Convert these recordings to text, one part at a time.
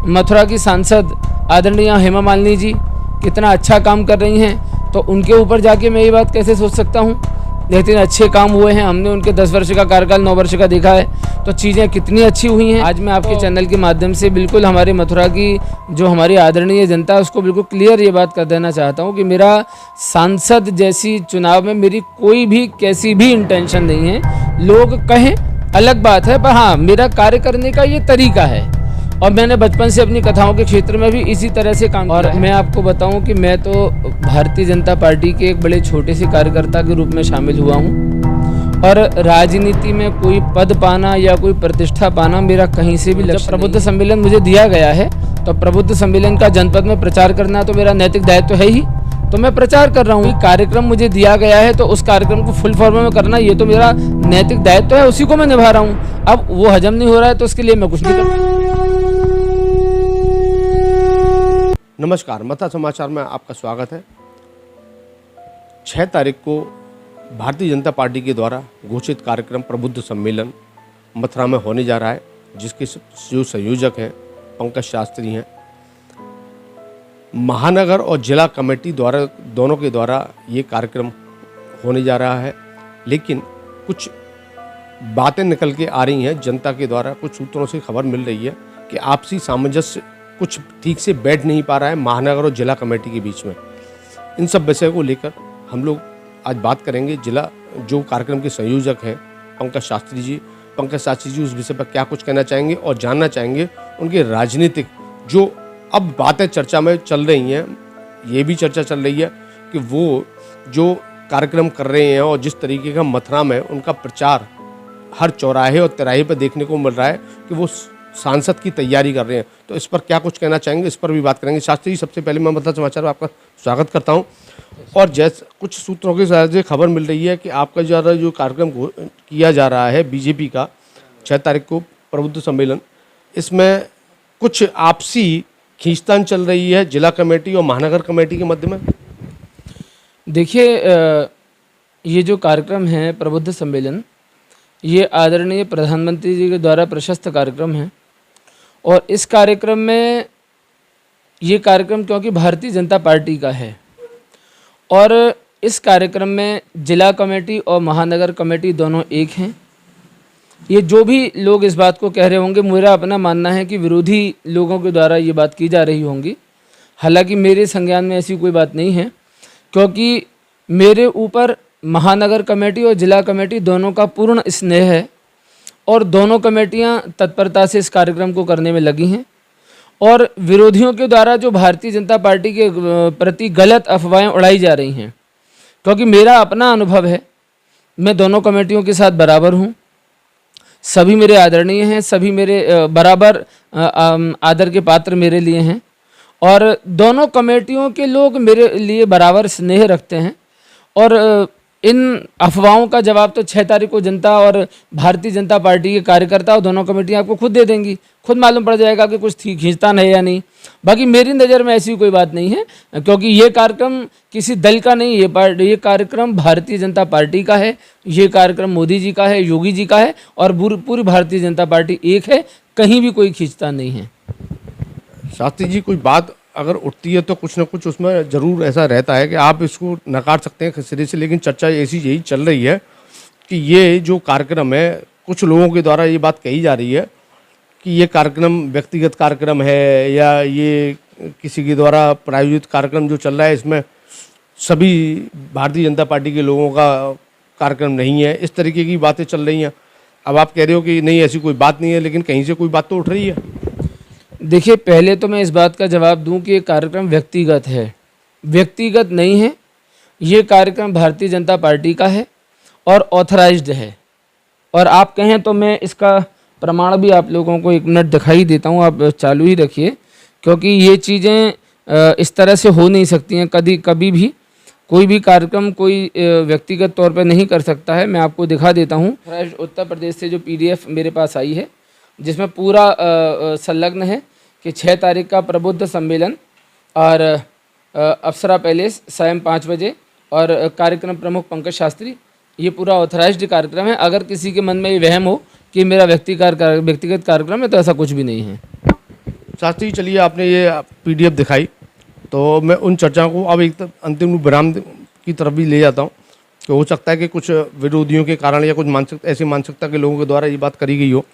मथुरा की सांसद आदरणीय हेमा मालिनी जी कितना अच्छा काम कर रही हैं, तो उनके ऊपर जाके मैं ये बात कैसे सोच सकता हूँ। लेकिन अच्छे काम हुए हैं, हमने उनके 10 वर्ष का कार्यकाल 9 वर्ष का देखा है, तो चीज़ें कितनी अच्छी हुई हैं। आज मैं आपके चैनल के माध्यम से बिल्कुल हमारे मथुरा की जो हमारी आदरणीय जनता है उसको बिल्कुल क्लियर ये बात कर देना चाहता हूँ कि मेरा सांसद जैसी चुनाव में मेरी कोई भी कैसी भी इंटेंशन नहीं है। लोग कहें अलग बात है, पर हाँ मेरा कार्य करने का ये तरीका है और मैंने बचपन से अपनी कथाओं के क्षेत्र में भी इसी तरह से काम और मैं आपको बताऊं कि मैं तो भारतीय जनता पार्टी के एक बड़े छोटे से कार्यकर्ता के रूप में शामिल हुआ हूं और राजनीति में कोई पद पाना या कोई प्रतिष्ठा पाना मेरा कहीं से भी लक्ष्य। प्रबुद्ध सम्मेलन मुझे दिया गया है तो प्रबुद्ध सम्मेलन का जनपद में प्रचार करना तो मेरा नैतिक दायित्व है ही, तो मैं प्रचार कर रहा हूँ। कार्यक्रम मुझे दिया गया है तो उस कार्यक्रम को फुल फॉर्म में करना ये तो मेरा नैतिक दायित्व है, उसी को मैं निभा रहा हूँ। अब वो हजम नहीं हो रहा है तो उसके लिए मैं कुछ नहीं कर रहा। नमस्कार, मथुरा समाचार में आपका स्वागत है। 6 तारीख को भारतीय जनता पार्टी के द्वारा घोषित कार्यक्रम प्रबुद्ध सम्मेलन मथुरा में होने जा रहा है, जिसके जो संयोजक हैं पंकज शास्त्री हैं। महानगर और जिला कमेटी द्वारा दोनों के द्वारा ये कार्यक्रम होने जा रहा है, लेकिन कुछ बातें निकल के आ रही हैं जनता के द्वारा। कुछ सूत्रों से खबर मिल रही है कि आपसी सामंजस्य कुछ ठीक से बैठ नहीं पा रहा है महानगर और जिला कमेटी के बीच में। इन सब विषय को लेकर हम लोग आज बात करेंगे। जिला जो कार्यक्रम के संयोजक हैं पंकज शास्त्री जी उस विषय पर क्या कुछ कहना चाहेंगे और जानना चाहेंगे उनके राजनीतिक जो अब बातें चर्चा में चल रही हैं। ये भी चर्चा चल रही है कि वो जो कार्यक्रम कर रहे हैं और जिस तरीके का मथुरा में उनका प्रचार हर चौराहे और तिराहे पर देखने को मिल रहा है कि वो सांसद की तैयारी कर रहे हैं, तो इस पर क्या कुछ कहना चाहेंगे, इस पर भी बात करेंगे। शास्त्री जी, सबसे पहले मैं मथुरा समाचार में आपका स्वागत करता हूं। और जैसे कुछ सूत्रों के साथ खबर मिल रही है कि आपका जो कार्यक्रम किया जा रहा है बीजेपी का 6 तारीख को प्रबुद्ध सम्मेलन, इसमें कुछ आपसी खींचतान चल रही है जिला कमेटी और महानगर कमेटी के मध्य में। देखिए, ये जो कार्यक्रम है प्रबुद्ध सम्मेलन, ये आदरणीय प्रधानमंत्री जी के द्वारा प्रशस्त कार्यक्रम है और इस कार्यक्रम में ये कार्यक्रम क्योंकि भारतीय जनता पार्टी का है और इस कार्यक्रम में जिला कमेटी और महानगर कमेटी दोनों एक हैं। ये जो भी लोग इस बात को कह रहे होंगे, मेरा अपना मानना है कि विरोधी लोगों के द्वारा ये बात की जा रही होंगी। हालांकि मेरे संज्ञान में ऐसी कोई बात नहीं है, क्योंकि मेरे ऊपर महानगर कमेटी और जिला कमेटी दोनों का पूर्ण स्नेह है और दोनों कमेटियां तत्परता से इस कार्यक्रम को करने में लगी हैं। और विरोधियों के द्वारा जो भारतीय जनता पार्टी के प्रति गलत अफवाहें उड़ाई जा रही हैं, क्योंकि मेरा अपना अनुभव है, मैं दोनों कमेटियों के साथ बराबर हूं, सभी मेरे आदरणीय हैं, सभी मेरे बराबर आदर के पात्र मेरे लिए हैं और दोनों कमेटियों के लोग मेरे लिए बराबर स्नेह रखते हैं। और इन अफवाहों का जवाब तो 6 तारीख को जनता और भारतीय जनता पार्टी के कार्यकर्ता और दोनों कमेटियां आपको खुद दे देंगी, खुद मालूम पड़ जाएगा कि कुछ खींचतान है या नहीं। बाकी मेरी नज़र में ऐसी कोई बात नहीं है, क्योंकि ये कार्यक्रम किसी दल का नहीं, ये कार्यक्रम भारतीय जनता पार्टी का है, ये कार्यक्रम मोदी जी का है, योगी जी का है और पूरी भारतीय जनता पार्टी एक है, कहीं भी कोई खींचतान नहीं है। शास्त्री जी, कोई बात अगर उठती है तो कुछ ना कुछ उसमें ज़रूर ऐसा रहता है कि आप इसको नकार सकते हैं सिरे से, लेकिन चर्चा ऐसी यही चल रही है कि ये जो कार्यक्रम है, कुछ लोगों के द्वारा ये बात कही जा रही है कि ये कार्यक्रम व्यक्तिगत कार्यक्रम है या ये किसी के द्वारा प्रायोजित कार्यक्रम जो चल रहा है, इसमें सभी भारतीय जनता पार्टी के लोगों का कार्यक्रम नहीं है। इस तरीके की बातें चल रही हैं। अब आप कह रहे हो कि नहीं ऐसी कोई बात नहीं है, लेकिन कहीं से कोई बात तो उठ रही है। देखिए, पहले तो मैं इस बात का जवाब दूं कि ये कार्यक्रम व्यक्तिगत है, व्यक्तिगत नहीं है। ये कार्यक्रम भारतीय जनता पार्टी का है और ऑथराइज्ड है। और आप कहें तो मैं इसका प्रमाण भी आप लोगों को 1 मिनट दिखाई देता हूं, आप चालू ही रखिए, क्योंकि ये चीज़ें इस तरह से हो नहीं सकती हैं। कभी भी कोई भी कार्यक्रम कोई व्यक्तिगत तौर पर नहीं कर सकता है। मैं आपको दिखा देता हूँ। उत्तर प्रदेश से जो PDF मेरे पास आई है, जिसमें पूरा संलग्न है कि 6 तारीख का प्रबुद्ध सम्मेलन और अप्सरा पैलेस सायं 5 बजे और कार्यक्रम प्रमुख पंकज शास्त्री, ये पूरा ऑथराइज्ड कार्यक्रम है। अगर किसी के मन में ये वहम हो कि मेरा व्यक्तिगत कार्यक्रम है, तो ऐसा कुछ भी नहीं है। शास्त्री जी, चलिए आपने ये PDF दिखाई, तो मैं उन चर्चाओं को अब एक अंतिम विराम की तरफ भी ले जाता हूँ कि हो सकता है कि कुछ विरोधियों के कारण या कुछ ऐसी मानसिकता के लोगों के द्वारा ये बात करी गई हो।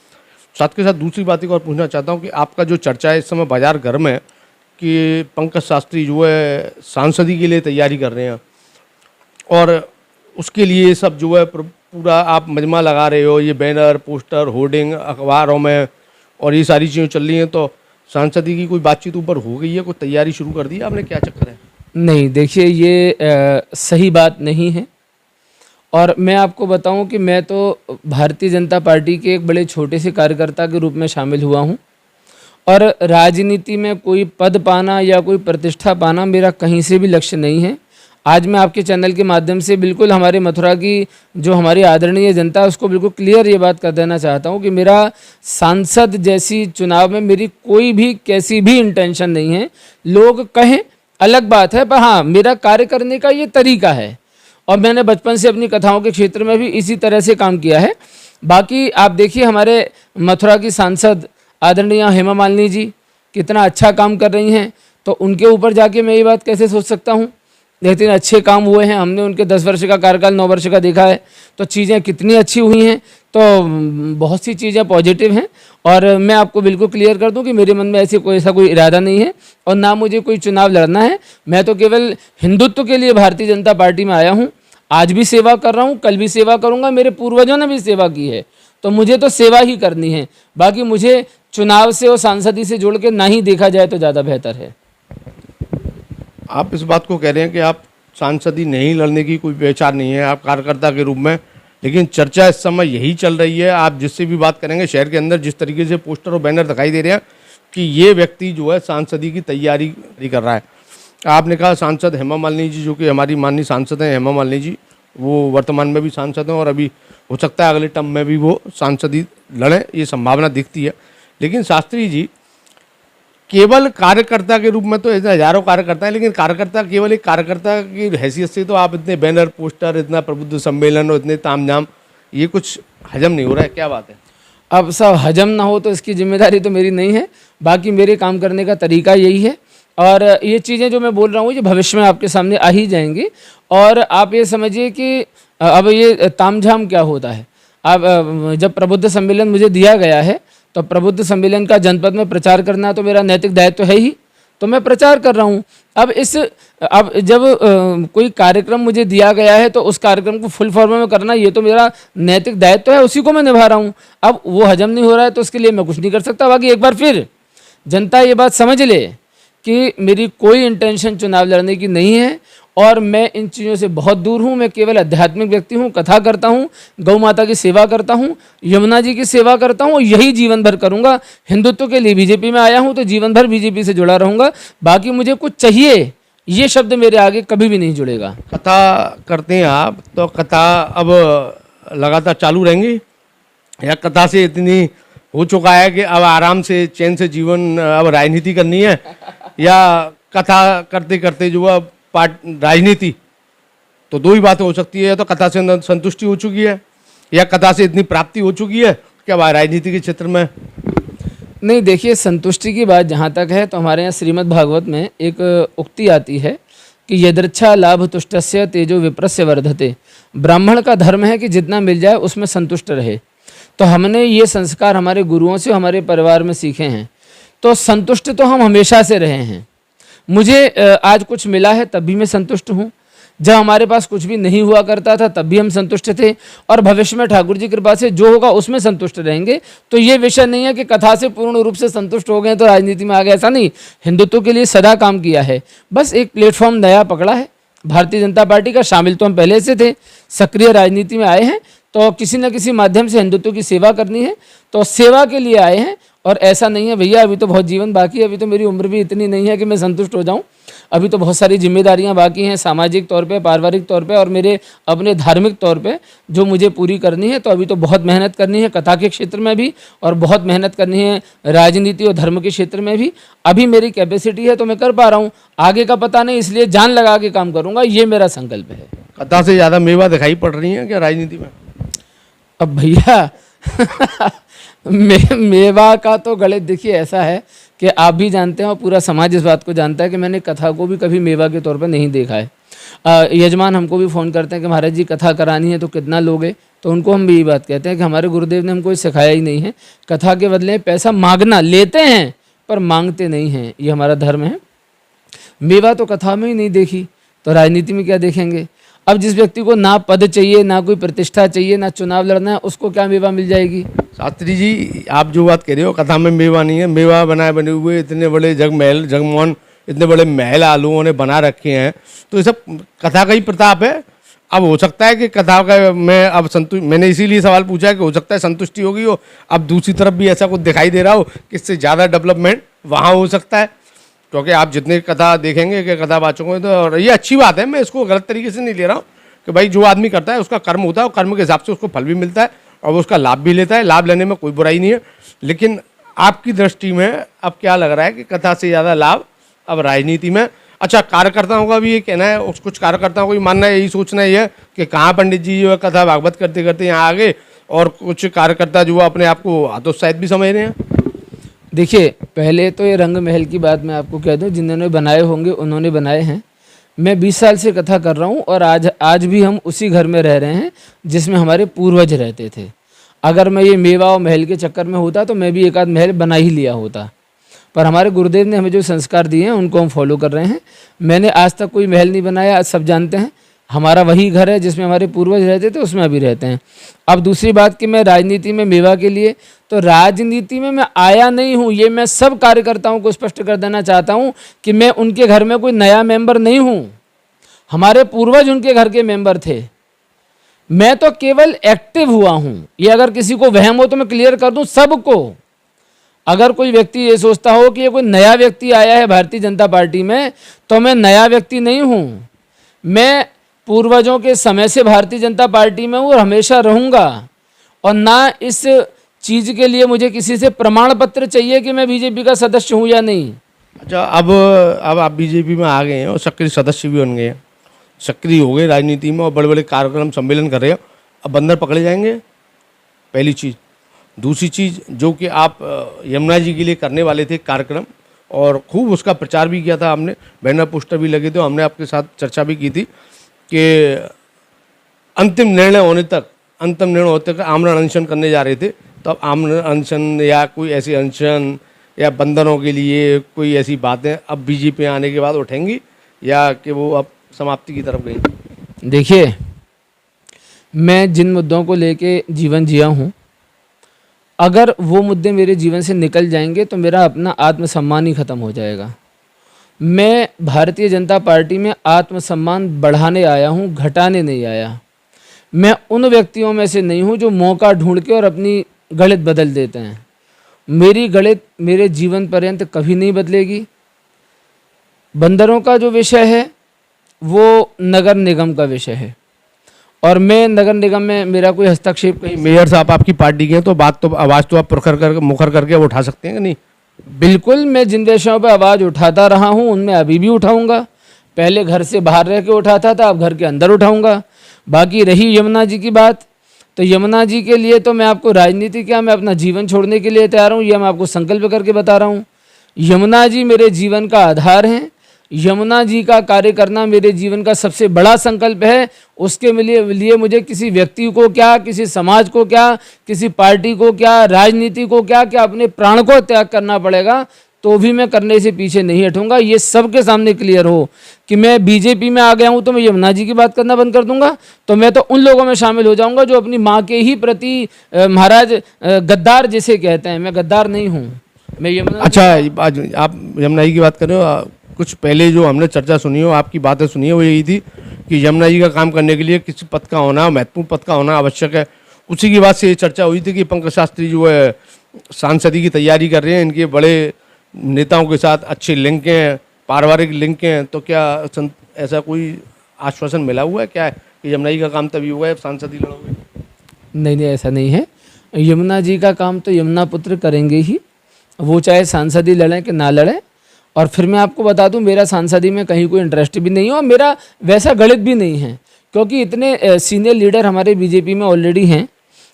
साथ के साथ दूसरी बात एक और पूछना चाहता हूँ कि आपका जो चर्चा है इस समय बाजार गर्म है कि पंकज शास्त्री जो है सांसदी के लिए तैयारी कर रहे हैं और उसके लिए सब जो है पूरा आप मजमा लगा रहे हो, ये बैनर, पोस्टर, होर्डिंग अखबारों में और ये सारी चीज़ें चल रही हैं, तो सांसदी की कोई बातचीत ऊपर हो गई है, कोई तैयारी शुरू कर दी है आपने, क्या चक्कर है? नहीं, देखिए ये सही बात नहीं है। और मैं आपको बताऊं कि मैं तो भारतीय जनता पार्टी के एक बड़े छोटे से कार्यकर्ता के रूप में शामिल हुआ हूं और राजनीति में कोई पद पाना या कोई प्रतिष्ठा पाना मेरा कहीं से भी लक्ष्य नहीं है। आज मैं आपके चैनल के माध्यम से बिल्कुल हमारे मथुरा की जो हमारी आदरणीय जनता है उसको बिल्कुल क्लियर ये बात कर देना चाहता हूँ कि मेरा सांसद जैसी चुनाव में मेरी कोई भी कैसी भी इंटेंशन नहीं है। लोग कहें अलग बात है, पर हाँ मेरा कार्य करने का ये तरीका है और मैंने बचपन से अपनी कथाओं के क्षेत्र में भी इसी तरह से काम किया है। बाकी आप देखिए हमारे मथुरा की सांसद आदरणीय हेमा मालिनी जी कितना अच्छा काम कर रही हैं, तो उनके ऊपर जाके मैं ये बात कैसे सोच सकता हूँ। लेकिन अच्छे काम हुए हैं, हमने उनके 10 वर्ष का कार्यकाल 9 वर्ष का देखा है, तो चीज़ें कितनी अच्छी हुई हैं, तो बहुत सी चीज़ें पॉजिटिव हैं। और मैं आपको बिल्कुल क्लियर कर दूं कि मेरे मन में ऐसा कोई इरादा नहीं है और ना मुझे कोई चुनाव लड़ना है। मैं तो केवल हिंदुत्व के लिए भारतीय जनता पार्टी में आया हूं। आज भी सेवा कर रहा हूं, कल भी सेवा करूंगा, मेरे पूर्वजों ने भी सेवा की है, तो मुझे तो सेवा ही करनी है। बाकी मुझे चुनाव से और सांसदी से जोड़ के ना ही देखा जाए तो ज़्यादा बेहतर है। आप इस बात को कह रहे हैं कि आप सांसदी नहीं लड़ने की कोई विचार नहीं है, आप कार्यकर्ता के रूप में, लेकिन चर्चा इस समय यही चल रही है। आप जिससे भी बात करेंगे शहर के अंदर जिस तरीके से पोस्टर और बैनर दिखाई दे रहे हैं कि ये व्यक्ति जो है सांसदी की तैयारी कर रहा है। आपने कहा सांसद हेमा मालिनी जी, जो कि हमारी माननीय सांसद हैं हेमा मालिनी जी, वो वर्तमान में भी सांसद हैं और अभी हो सकता है अगले टर्म में भी वो सांसदी लड़ें, ये संभावना दिखती है। लेकिन शास्त्री जी, केवल कार्यकर्ता के रूप में तो ऐसे हजारों कार्यकर्ता हैं, लेकिन कार्यकर्ता केवल एक कार्यकर्ता की हैसियत से तो आप इतने बैनर, पोस्टर, इतना प्रबुद्ध सम्मेलन और इतने तामझाम, ये कुछ हजम नहीं हो रहा है, क्या बात है? अब सब हजम ना हो तो इसकी जिम्मेदारी तो मेरी नहीं है, बाकी मेरे काम करने का तरीका यही है। और ये चीज़ें जो मैं बोल रहा हूँ ये भविष्य में आपके सामने आ ही जाएंगी। और आप ये समझिए कि अब ये तामझाम क्या होता है। अब जब प्रबुद्ध सम्मेलन मुझे दिया गया है तो प्रबुद्ध सम्मेलन का जनपद में प्रचार करना तो मेरा नैतिक दायित्व है ही, तो मैं प्रचार कर रहा हूँ। अब जब कोई कार्यक्रम मुझे दिया गया है तो उस कार्यक्रम को फुल फॉर्म में करना ये तो मेरा नैतिक दायित्व है, उसी को मैं निभा रहा हूँ। अब वो हजम नहीं हो रहा है तो उसके लिए मैं कुछ नहीं कर सकता। बाकी एक बार फिर जनता ये बात समझ ले कि मेरी कोई इंटेंशन चुनाव लड़ने की नहीं है और मैं इन चीज़ों से बहुत दूर हूँ। मैं केवल आध्यात्मिक व्यक्ति हूँ, कथा करता हूँ, गौ माता की सेवा करता हूँ, यमुना जी की सेवा करता हूँ, यही जीवन भर करूँगा। हिंदुत्व के लिए बीजेपी में आया हूँ तो जीवन भर बीजेपी से जुड़ा रहूँगा। बाकी मुझे कुछ चाहिए ये शब्द मेरे आगे कभी भी नहीं जुड़ेगा। कथा करते हैं आप, तो कथा अब लगातार चालू रहेंगी या कथा से इतनी हो चुका है कि अब आराम से चैन से जीवन अब राजनीति करनी है, या कथा करते करते जो है राजनीति, तो दो ही बातें हो सकती है। तो कथा से संतुष्टि हो चुकी है या कथा से इतनी प्राप्ति हो चुकी है क्या राजनीति के क्षेत्र में? नहीं, देखिए संतुष्टि की बात जहाँ तक है तो हमारे यहाँ श्रीमद् भागवत में एक उक्ति आती है कि यदृच्छा लाभ तुष्टस्य तेजो विप्रस्य वर्धते। ब्राह्मण का धर्म है कि जितना मिल जाए उसमें संतुष्ट रहे। तो हमने ये संस्कार हमारे गुरुओं से हमारे परिवार में सीखे हैं, तो संतुष्ट तो हम हमेशा से रहे हैं। मुझे आज कुछ मिला है तब भी मैं संतुष्ट हूँ, जब हमारे पास कुछ भी नहीं हुआ करता था तब भी हम संतुष्ट थे, और भविष्य में ठाकुर जी कृपा से जो होगा उसमें संतुष्ट रहेंगे। तो ये विषय नहीं है कि कथा से पूर्ण रूप से संतुष्ट हो गए तो राजनीति में आ गए, ऐसा नहीं। हिंदुत्व के लिए सदा काम किया है, बस एक प्लेटफॉर्म नया पकड़ा है भारतीय जनता पार्टी का। शामिल तो हम पहले से थे, सक्रिय राजनीति में आए हैं, तो किसी न किसी माध्यम से हिंदुत्व की सेवा करनी है, तो सेवा के लिए आए हैं। और ऐसा नहीं है भैया अभी तो बहुत जीवन बाकी है, अभी तो मेरी उम्र भी इतनी नहीं है कि मैं संतुष्ट हो जाऊं। अभी तो बहुत सारी जिम्मेदारियां बाकी हैं, सामाजिक तौर पे, पारिवारिक तौर पे और मेरे अपने धार्मिक तौर पे जो मुझे पूरी करनी है। तो अभी तो बहुत मेहनत करनी है कथा के क्षेत्र में भी, और बहुत मेहनत करनी है राजनीति और धर्म के क्षेत्र में भी। अभी मेरी कैपेसिटी है तो मैं कर पा रहा हूँ, आगे का पता नहीं, इसलिए जान लगा के काम करूँगा, ये मेरा संकल्प है। कथा से ज़्यादा मेवा दिखाई पड़ रही है क्या राजनीति में? अब भैया मेवा का तो गणित देखिए ऐसा है कि आप भी जानते हैं और पूरा समाज इस बात को जानता है कि मैंने कथा को भी कभी मेवा के तौर पर नहीं देखा है। यजमान हमको भी फ़ोन करते हैं कि महाराज जी कथा करानी है तो कितना लोगे, तो उनको हम भी यही बात कहते हैं कि हमारे गुरुदेव ने हमको सिखाया ही नहीं है, कथा के बदले पैसा मांगना, लेते हैं पर मांगते नहीं हैं, ये हमारा धर्म है। मेवा तो कथा में ही नहीं देखी तो राजनीति में क्या देखेंगे। अब जिस व्यक्ति को ना पद चाहिए, ना कोई प्रतिष्ठा चाहिए, ना चुनाव लड़ना है, उसको क्या मेवा मिल जाएगी। शास्त्री जी, आप जो बात कह रहे हो कथा में मेवा नहीं है, मेवा बनाए बने हुए इतने बड़े जगमोहन इतने बड़े महल आलुओं ने बना रखे हैं, तो ये सब कथा का ही प्रताप है। अब हो सकता है कि कथा का मैंने इसीलिए सवाल पूछा है कि हो सकता है संतुष्टि होगी हो, अब दूसरी तरफ भी ऐसा कुछ दिखाई दे रहा हो कि इससे ज़्यादा डेवलपमेंट वहाँ हो सकता है, क्योंकि आप जितने कथा देखेंगे कि कथावाचकों में, तो और ये अच्छी बात है, मैं इसको गलत तरीके से नहीं ले रहा हूँ कि भाई जो आदमी करता है उसका कर्म होता है और कर्म के हिसाब से उसको फल भी मिलता है और वो उसका लाभ भी लेता है, लाभ लेने में कोई बुराई नहीं है। लेकिन आपकी दृष्टि में अब क्या लग रहा है कि कथा से ज़्यादा लाभ अब राजनीति में। अच्छा, कार्यकर्ताओं का भी ये कहना है, कुछ कार्यकर्ताओं को भी मानना है, यही सोचना ही है कि कहाँ पंडित जी जो है कथा भागवत करते करते यहाँ आ गए, और कुछ कार्यकर्ता जो अपने आप को हतोत्साहित भी समझ रहे हैं। देखिए, पहले तो ये रंग महल की बात मैं आपको कह दूं, जिन्होंने बनाए होंगे उन्होंने बनाए हैं। मैं 20 साल से कथा कर रहा हूं और आज भी हम उसी घर में रह रहे हैं जिसमें हमारे पूर्वज रहते थे। अगर मैं ये मेवा और महल के चक्कर में होता तो मैं भी एक आध महल बना ही लिया होता, पर हमारे गुरुदेव ने हमें जो संस्कार दिए हैं उनको हम फॉलो कर रहे हैं। मैंने आज तक कोई महल नहीं बनाया, आज सब जानते हैं। हमारा वही घर है जिसमें हमारे पूर्वज रहते थे, उसमें अभी रहते हैं। अब दूसरी बात कि मैं राजनीति में मेवा के लिए, तो राजनीति में मैं आया नहीं हूँ, ये मैं सब कार्यकर्ताओं को स्पष्ट कर देना चाहता हूँ कि मैं उनके घर में कोई नया मेंबर नहीं हूँ। हमारे पूर्वज उनके घर के मेंबर थे, मैं तो केवल एक्टिव हुआ हूँ। ये अगर किसी को वहम हो तो मैं क्लियर कर दूँ सबको। अगर कोई व्यक्ति ये सोचता हो कि ये कोई नया व्यक्ति आया है भारतीय जनता पार्टी में, तो मैं नया व्यक्ति नहीं हूँ। मैं पूर्वजों के समय से भारतीय जनता पार्टी में हूँ और हमेशा रहूँगा, और ना इस चीज़ के लिए मुझे किसी से प्रमाण पत्र चाहिए कि मैं बीजेपी का सदस्य हूँ या नहीं। अच्छा, अब आप बीजेपी में आ गए हैं और सक्रिय सदस्य भी बन गए हैं, सक्रिय हो गए राजनीति में और बड़े बड़े कार्यक्रम सम्मेलन कर रहे हो, अब बंदर पकड़े जाएंगे, पहली चीज़। दूसरी चीज़ जो कि आप यमुना जी के लिए करने वाले थे कार्यक्रम, और खूब उसका प्रचार भी किया था आपने, बैनर पोस्टर भी लगे थे, हमने आपके साथ चर्चा भी की थी कि अंतिम निर्णय होने तक आमरण अनशन करने जा रहे थे। तो अब आमरण अनशन या कोई ऐसी अनशन या बंदरों के लिए कोई ऐसी बातें अब बीजेपी आने के बाद उठेंगी, या कि वो अब समाप्ति की तरफ गई? देखिए, मैं जिन मुद्दों को लेके जीवन जिया हूँ, अगर वो मुद्दे मेरे जीवन से निकल जाएंगे तो मेरा अपना आत्मसम्मान ही खत्म हो जाएगा। मैं भारतीय जनता पार्टी में आत्मसम्मान बढ़ाने आया हूँ, घटाने नहीं आया। मैं उन व्यक्तियों में से नहीं हूँ जो मौका ढूंढ के और अपनी गणित बदल देते हैं। मेरी गणित मेरे जीवन पर्यंत कभी नहीं बदलेगी। बंदरों का जो विषय है वो नगर निगम का विषय है, और मैं नगर निगम में मेरा कोई हस्तक्षेप कहीं। मेयर साहब आपकी मुखर करके मुखर करके उठा सकते हैं कि नहीं? बिल्कुल, मैं जिन विषयों पर आवाज़ उठाता रहा हूँ उनमें अभी भी उठाऊंगा। पहले घर से बाहर रह के उठाता था, अब घर के अंदर उठाऊंगा। बाकी रही यमुना जी की बात, तो यमुना जी के लिए तो मैं आपको राजनीति क्या, मैं अपना जीवन छोड़ने के लिए तैयार हूँ, यह मैं आपको संकल्प करके बता रहा हूँ। यमुना जी मेरे जीवन का आधार हैं। यमुना जी का कार्य करना मेरे जीवन का सबसे बड़ा संकल्प है। उसके लिए मुझे किसी व्यक्ति को क्या, किसी समाज को क्या, किसी पार्टी को क्या, राजनीति को क्या अपने प्राण को त्याग करना पड़ेगा, तो भी मैं करने से पीछे नहीं हटूंगा। ये सबके सामने क्लियर हो कि मैं बीजेपी में आ गया हूं तो मैं यमुना जी की बात करना बंद कर दूंगा, तो मैं तो उन लोगों में शामिल हो जाऊंगा जो अपनी माँ के ही प्रति महाराज गद्दार जिसे कहते हैं। मैं गद्दार नहीं हूँ, मैं यमुना। अच्छा, आप यमुना जी की बात कर रहे हो, कुछ पहले जो हमने चर्चा सुनी हो, आपकी बातें सुनी है, वो यही थी कि यमुना जी का काम करने के लिए किसी पद का होना, महत्वपूर्ण पद का होना आवश्यक है। उसी की बात से ये चर्चा हुई थी कि पंकज शास्त्री जो है सांसदी की तैयारी कर रहे हैं, इनके बड़े नेताओं के साथ अच्छे लिंक हैं, पारिवारिक लिंक हैं, तो क्या ऐसा कोई आश्वासन मिला हुआ है क्या कि यमुना जी का काम तभी हुआ है सांसदी लड़ोगे? नहीं, ऐसा नहीं है। यमुना जी का काम तो यमुना पुत्र करेंगे ही, वो चाहे सांसदी लड़ें कि ना लड़ें। और फिर मैं आपको बता दूं, मेरा सांसदी में कहीं कोई इंटरेस्ट भी नहीं है और मेरा वैसा गणित भी नहीं है, क्योंकि इतने सीनियर लीडर हमारे बीजेपी में ऑलरेडी हैं।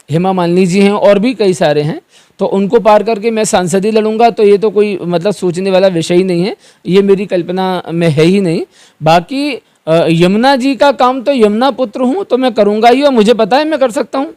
हेमा मालिनी जी हैं और भी कई सारे हैं, तो उनको पार करके मैं सांसद ही लड़ूंगा, तो ये तो कोई मतलब सोचने वाला विषय ही नहीं है, ये मेरी कल्पना में है ही नहीं। बाकी यमुना जी का काम तो यमुना पुत्र हूँ तो मैं करूँगा ही, और मुझे पता है मैं कर सकता हूँ।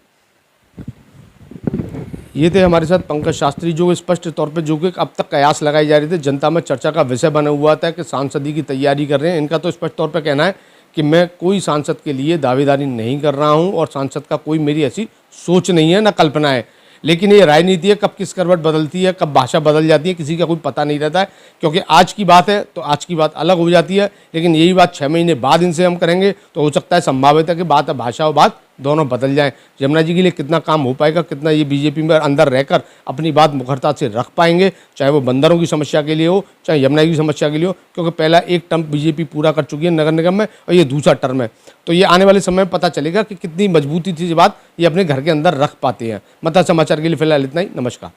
ये थे हमारे साथ पंकज शास्त्री, जो स्पष्ट तौर पे जो कि अब तक कयास लगाई जा रही थी, जनता में चर्चा का विषय बना हुआ था कि सांसदी की तैयारी कर रहे हैं। इनका तो स्पष्ट तौर पे कहना है कि मैं कोई सांसद के लिए दावेदारी नहीं कर रहा हूं और सांसद का कोई मेरी ऐसी सोच नहीं है, ना कल्पना है। लेकिन ये राजनीति है, कब किस करवट बदलती है, कब भाषा बदल जाती है, किसी का कोई पता नहीं रहता है। क्योंकि आज की बात है तो आज की बात अलग हो जाती है, लेकिन यही बात 6 महीने बाद इनसे हम करेंगे तो हो सकता है, संभावित है कि बात भाषा और बात दोनों बदल जाएं। यमुना जी के लिए कितना काम हो पाएगा, कितना ये बीजेपी में अंदर रहकर अपनी बात मुखरता से रख पाएंगे, चाहे वो बंदरों की समस्या के लिए हो, चाहे यमुना जी की समस्या के लिए हो, क्योंकि पहला एक टर्म बीजेपी पूरा कर चुकी है नगर निगम में और ये दूसरा टर्म है। तो ये आने वाले समय में पता चलेगा कि कितनी मजबूती थी ये बात ये अपने घर के अंदर रख पाते हैं। मतलब समाचार के लिए फिलहाल इतना ही। नमस्कार।